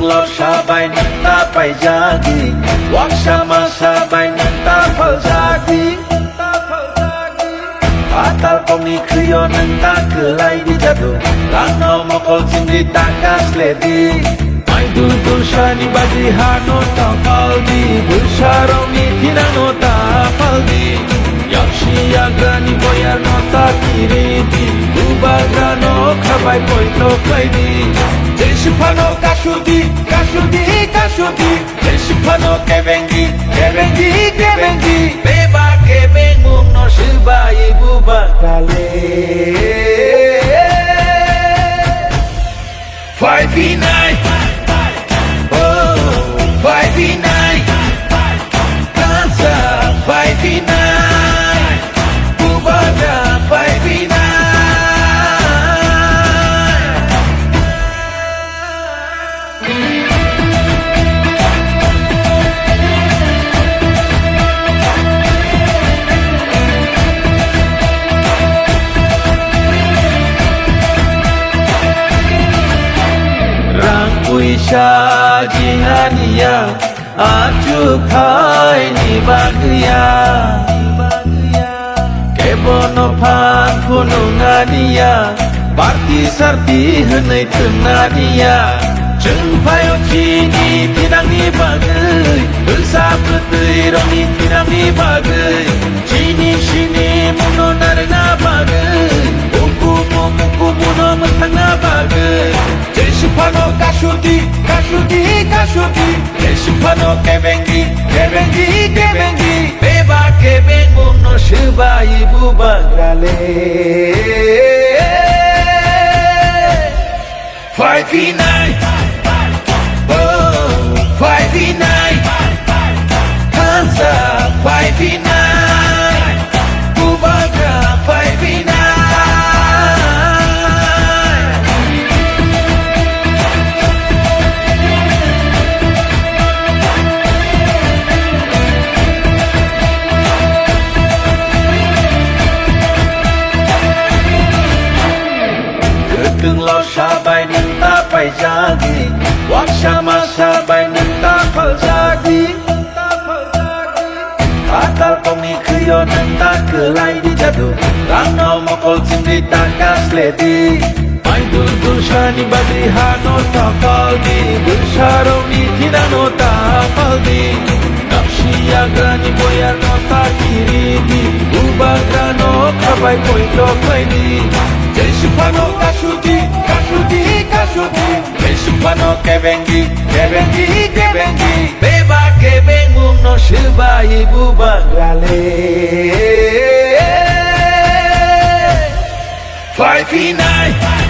lo sabay nang tapay jagi wag sama sabay nang tapal jagi atal kong ikriyo nang takelay di jadu lano mokol sindi takas ledi may dudul siya ni badihano tapal di bulsarong ni tinano tapal di yakshi agrani boyar no takiri di bubagrano kabay poito play di Deshipano kashudi, kashudi, kashudi Deshipano kebengi, kebengi, kebengi Beba kebengung no shiba ibu bakale 5v9 Oh, 5v9 Dansa 5v9 Bubaga 5v9 Isya jihania aju khai ni bagya kebono phan kunungania parti sarti henai tengania jeng phayo chini pinang ni bagai ulsa putui roni pinang ni bagai chini shini muno narna bagai muku muno mentang bagai Deshipano kashudi, kashudi, kashudi Deshipano kebengi, kebengi, kebengi Beba kebengung no shiba ibu bagrale 5v9 Oh, 5v9 Hansa 5v9 Bubaga 5v9 Keng lo sabay nang tapay jagi wag sama sabay nang tapal jagi atal kong ikriyo nang takelay di jadu lano mokol sindi takas ledi may dudul siya ni badihano tapal di bulsarong ni tinano tapal di nakshi agrani boyar no takiri di bubagrano kabay poito play di Deshipano kashudi, kashudi, kashudi Deshipano kebengi, kebengi, kebengi Beba kebengung no shiba ibu bagrale 5v9